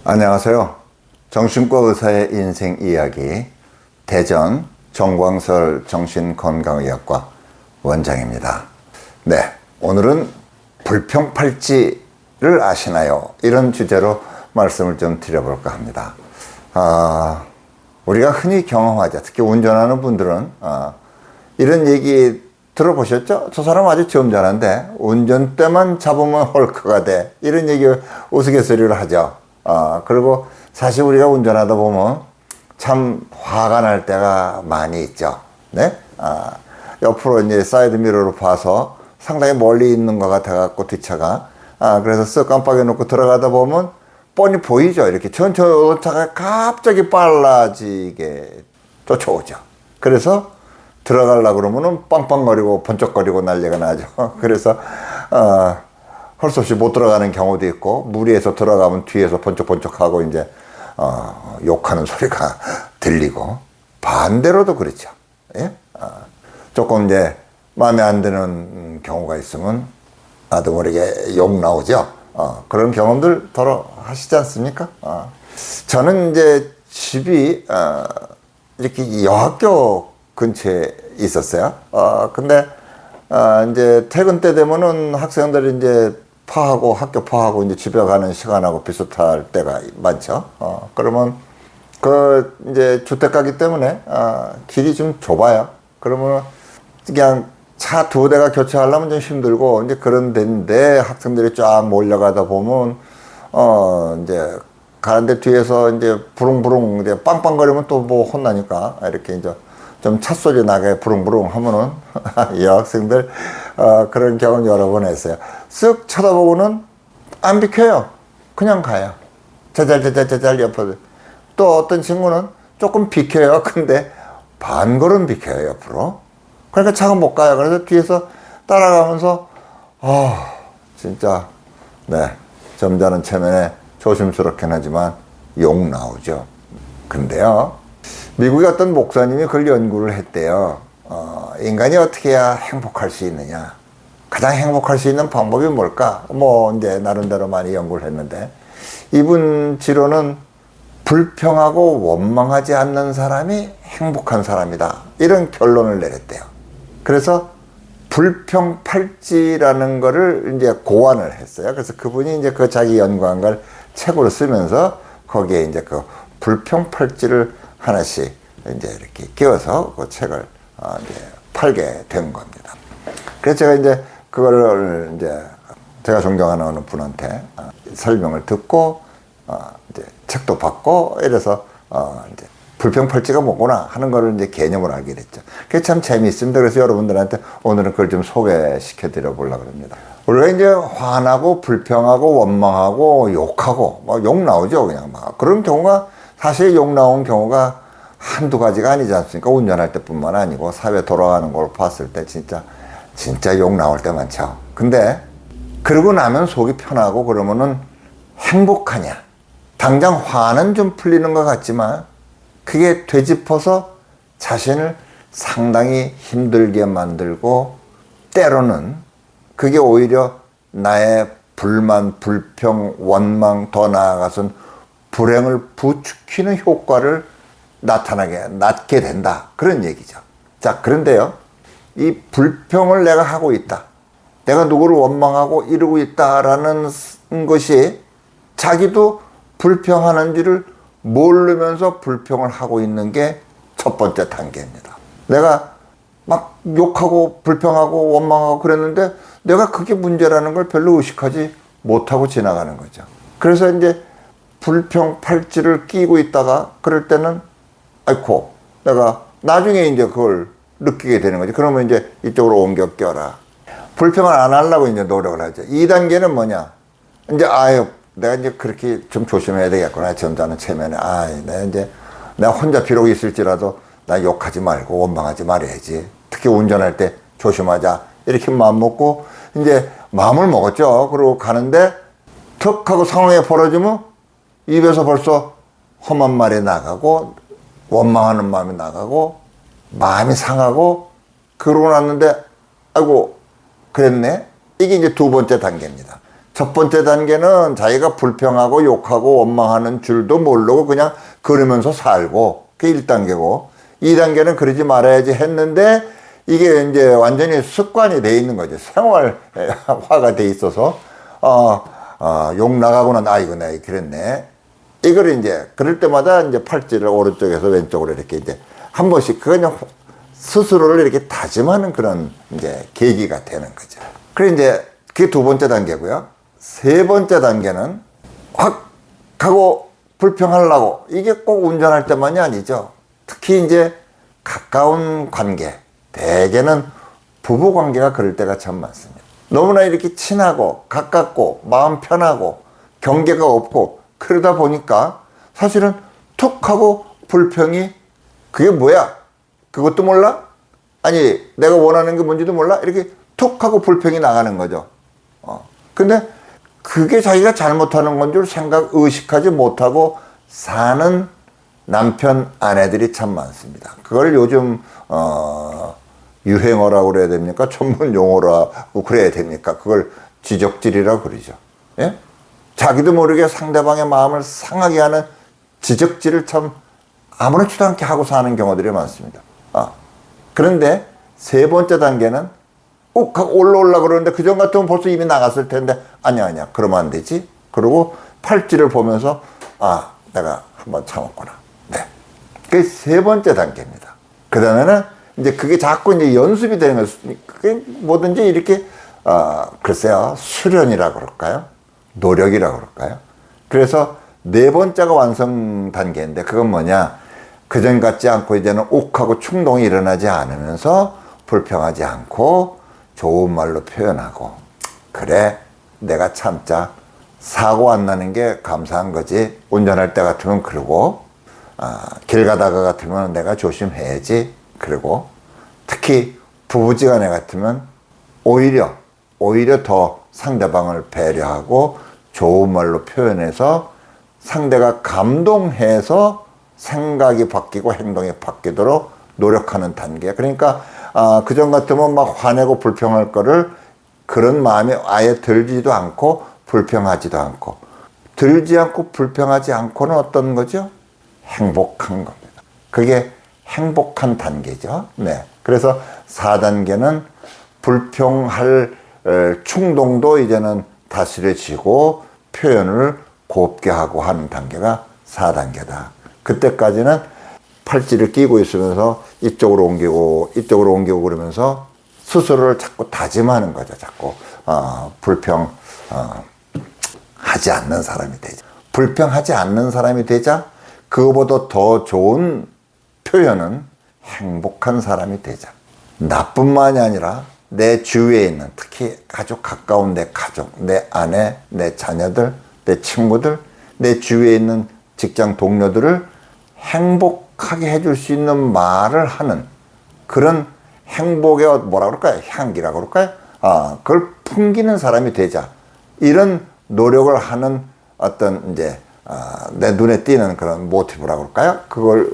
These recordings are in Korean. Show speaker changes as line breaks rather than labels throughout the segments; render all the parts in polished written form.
안녕하세요. 정신과 의사의 인생 이야기 대전 정광설 정신건강의학과 원장입니다. 네, 오늘은 불평팔찌를 아시나요? 이런 주제로 말씀을 좀 드려볼까 합니다. 우리가 흔히 경험하죠. 특히 운전하는 분들은 이런 얘기 들어보셨죠? 저 사람 아주 점잖은데 운전대만 잡으면 헐크가 돼. 이런 얘기 우스갯소리를 하죠. 그리고 사실 우리가 운전하다 보면 참 화가 날 때가 많이 있죠. 네? 옆으로 이제 사이드 미러로 봐서 상당히 멀리 있는 것 같아갖고 뒷차가. 그래서 쓱 깜빡여 놓고 들어가다 보면 뻔히 보이죠. 이렇게 천천히 오던 차가 갑자기 빨라지게 쫓아오죠. 그래서 들어가려고 그러면은 빵빵거리고 번쩍거리고 난리가 나죠. 그래서, 할 수 없이 못 들어가는 경우도 있고, 무리해서 들어가면 뒤에서 번쩍번쩍하고 이제, 욕하는 소리가 들리고, 반대로도 그렇죠. 예? 조금 이제 마음에 안 드는 경우가 있으면, 나도 모르게 욕 나오죠. 그런 경험들 더러 하시지 않습니까? 저는 이제 집이, 이렇게 여학교 근처에 있었어요. 근데, 이제 퇴근 때 되면은 학생들이 이제 파하고 학교 파하고 이제 집에 가는 시간하고 비슷할 때가 많죠. 그러면 그 이제 주택가기 때문에 길이 좀 좁아요. 그러면 그냥 차 두 대가 교체하려면 좀 힘들고 이제 그런 데인데 학생들이 쫙 몰려가다 보면 이제 가는데 뒤에서 이제 부릉부릉 이제 빵빵거리면 또 뭐 혼나니까 이렇게 이제 좀 찻소리 나게 부릉부릉 하면은 여학생들 그런 경험 여러 번 했어요. 쓱 쳐다보고는 안 비켜요. 그냥 가요. 자잘자잘자잘 옆으로. 또 어떤 친구는 조금 비켜요. 근데 반걸음 비켜요, 옆으로. 그러니까 차가 못 가요. 그래서 뒤에서 따라가면서 진짜 네, 점잖은 체면에 조심스럽긴 하지만 욕 나오죠. 근데요, 미국의 어떤 목사님이 그걸 연구를 했대요. 인간이 어떻게 해야 행복할 수 있느냐. 가장 행복할 수 있는 방법이 뭘까? 뭐, 이제, 나름대로 많이 연구를 했는데, 이분 지론은 불평하고 원망하지 않는 사람이 행복한 사람이다. 이런 결론을 내렸대요. 그래서 불평팔찌라는 거를 이제 고안을 했어요. 그래서 그분이 이제 그 자기 연구한 걸 책으로 쓰면서 거기에 이제 그 불평팔찌를 하나씩 이제 이렇게 끼워서 그 책을 이제 팔게 된 겁니다. 그래서 제가 이제 그거를 이제 제가 존경하는 어느 분한테 설명을 듣고 이제 책도 받고 이래서 이제 불평팔찌가 뭐구나 하는 거를 이제 개념을 알게 됐죠. 그게 참 재미있습니다. 그래서 여러분들한테 오늘은 그걸 좀 소개시켜 드려 보려고 합니다. 우리가 이제 화나고 불평하고 원망하고 욕하고 뭐 욕 나오죠. 그냥 막 그런 경우가 사실 욕 나온 경우가 한두 가지가 아니지 않습니까? 운전할 때뿐만 아니고 사회 돌아가는 걸 봤을 때 진짜 욕 나올 때 많죠. 근데 그러고 나면 속이 편하고 그러면은 행복하냐? 당장 화는 좀 풀리는 것 같지만 그게 되짚어서 자신을 상당히 힘들게 만들고 때로는 그게 오히려 나의 불만, 불평, 원망, 더 나아가서는 불행을 부추기는 효과를 낳게 된다. 그런 얘기죠. 자, 그런데요. 이 불평을 내가 하고 있다. 내가 누구를 원망하고 이러고 있다라는 것이 자기도 불평하는지를 모르면서 불평을 하고 있는 게 첫 번째 단계입니다. 내가 막 욕하고 불평하고 원망하고 그랬는데 내가 그게 문제라는 걸 별로 의식하지 못하고 지나가는 거죠. 그래서 이제 불평팔찌를 끼고 있다가 그럴 때는 아이고 내가 나중에 이제 그걸 느끼게 되는 거지. 그러면 이제 이쪽으로 옮겨 껴라. 불평을 안 하려고 이제 노력을 하죠. 2단계는 뭐냐? 이제 내가 이제 그렇게 좀 조심해야 되겠구나. 점잖은 체면에. 내가 혼자 비록 있을지라도 나 욕하지 말고 원망하지 말아야지. 특히 운전할 때 조심하자. 이렇게 마음 먹고 이제 마음을 먹었죠. 그러고 가는데 턱 하고 상황이 벌어지면 입에서 벌써 험한 말이 나가고 원망하는 마음이 나가고 마음이 상하고 그러고 났는데 아이고 그랬네. 이게 이제 두 번째 단계입니다. 첫 번째 단계는 자기가 불평하고 욕하고 원망하는 줄도 모르고 그냥 그러면서 살고, 그게 1단계고, 2단계는 그러지 말아야지 했는데 이게 이제 완전히 습관이 돼 있는 거죠. 생활화가 돼 있어서, 욕 나가고는, 이거 내가 그랬네. 이걸 이제, 그럴 때마다 이제 팔찌를 오른쪽에서 왼쪽으로 이렇게 이제 한 번씩 그냥 스스로를 이렇게 다짐하는 그런 이제 계기가 되는 거죠. 그래 이제 그게 두 번째 단계고요. 세 번째 단계는 확 하고 불평하려고, 이게 꼭 운전할 때만이 아니죠. 특히 이제 가까운 관계, 대개는 부부 관계가 그럴 때가 참 많습니다. 너무나 이렇게 친하고 가깝고 마음 편하고 경계가 없고 그러다 보니까 사실은 툭 하고 불평이, 그게 뭐야? 그것도 몰라? 아니 내가 원하는 게 뭔지도 몰라? 이렇게 툭 하고 불평이 나가는 거죠. 근데 그게 자기가 잘못하는 건 줄 의식하지 못하고 사는 남편, 아내들이 참 많습니다. 그걸 요즘 유행어라고 그래야 됩니까? 전문 용어라고 그래야 됩니까? 그걸 지적질이라고 그러죠. 예? 자기도 모르게 상대방의 마음을 상하게 하는 지적질을 참 아무렇지도 않게 하고 사는 경우들이 많습니다. 그런데 세 번째 단계는 욱 하고 올라오려고 그러는데 그전 같으면 벌써 이미 나갔을 텐데, 아니야 그러면 안 되지. 그러고 팔찌를 보면서 내가 한번 참았구나. 네, 그게 세 번째 단계입니다. 그 다음에는 이제 그게 자꾸 이제 연습이 되는 거예요. 그게 뭐든지 이렇게 글쎄요, 수련이라고 그럴까요? 노력이라고 그럴까요? 그래서 네 번째가 완성 단계인데, 그건 뭐냐? 그전 같지 않고 이제는 욱하고 충동이 일어나지 않으면서 불평하지 않고 좋은 말로 표현하고, 그래 내가 참자, 사고 안 나는 게 감사한 거지, 운전할 때 같으면 그러고, 길 가다가 같으면 내가 조심해야지, 그리고 특히 부부지간에 같으면 오히려 더 상대방을 배려하고 좋은 말로 표현해서 상대가 감동해서 생각이 바뀌고 행동이 바뀌도록 노력하는 단계. 그러니까 그전 같으면 막 화내고 불평할 거를 그런 마음이 아예 들지도 않고 불평하지도 않고, 들지 않고 불평하지 않고는 어떤 거죠? 행복한 겁니다. 그게 행복한 단계죠. 네. 그래서 4단계는 불평할 충동도 이제는 다스려지고 표현을 곱게 하고 하는 단계가 4단계다. 그때까지는 팔찌를 끼고 있으면서 이쪽으로 옮기고 그러면서 스스로를 자꾸 다짐하는 거죠. 자꾸 불평 하지 않는 사람이 되자. 불평하지 않는 사람이 되자. 그거보다 더 좋은 표현은 행복한 사람이 되자. 나뿐만이 아니라 내 주위에 있는, 특히 아주 가까운 내 가족, 내 아내, 내 자녀들, 내 친구들, 내 주위에 있는 직장 동료들을 행복하게 해줄 수 있는 말을 하는 그런 행복의 뭐라 그럴까요? 향기라고 그럴까요? 그걸 풍기는 사람이 되자. 이런 노력을 하는 어떤 이제 내 눈에 띄는 그런 모티브라고 그럴까요? 그걸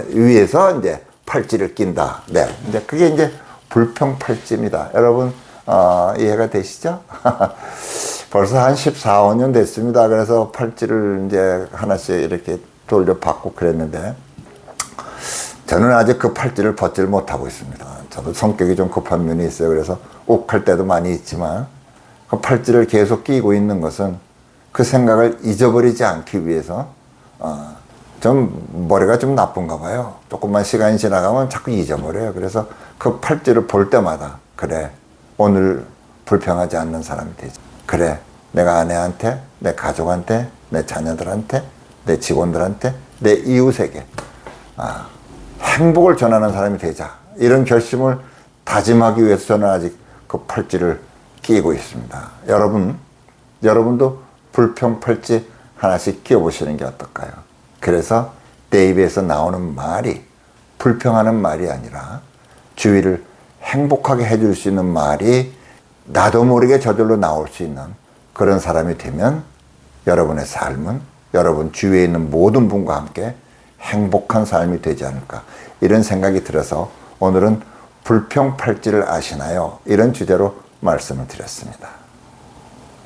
위해서 이제 팔찌를 낀다. 네, 이제 그게 이제 불평 팔찌입니다. 여러분 이해가 되시죠? 벌써 한 14, 15년 됐습니다. 그래서 팔찌를 이제 하나씩 이렇게 돌려받고 그랬는데, 저는 아직 그 팔찌를 벗지를 못하고 있습니다. 저도 성격이 좀 급한 면이 있어요. 그래서 욱할 때도 많이 있지만, 그 팔찌를 계속 끼고 있는 것은 그 생각을 잊어버리지 않기 위해서, 좀 머리가 좀 나쁜가 봐요. 조금만 시간이 지나가면 자꾸 잊어버려요. 그래서 그 팔찌를 볼 때마다, 그래 오늘 불평하지 않는 사람이 되지. 그래 내가 아내한테, 내 가족한테, 내 자녀들한테, 내 직원들한테, 내 이웃에게 행복을 전하는 사람이 되자. 이런 결심을 다짐하기 위해서 저는 아직 그 팔찌를 끼고 있습니다. 여러분도 불평 팔찌 하나씩 끼워보시는 게 어떨까요? 그래서 내 입에서 나오는 말이 불평하는 말이 아니라 주위를 행복하게 해줄 수 있는 말이 나도 모르게 저절로 나올 수 있는 그런 사람이 되면 여러분의 삶은 여러분 주위에 있는 모든 분과 함께 행복한 삶이 되지 않을까, 이런 생각이 들어서 오늘은 불평 팔찌를 아시나요? 이런 주제로 말씀을 드렸습니다.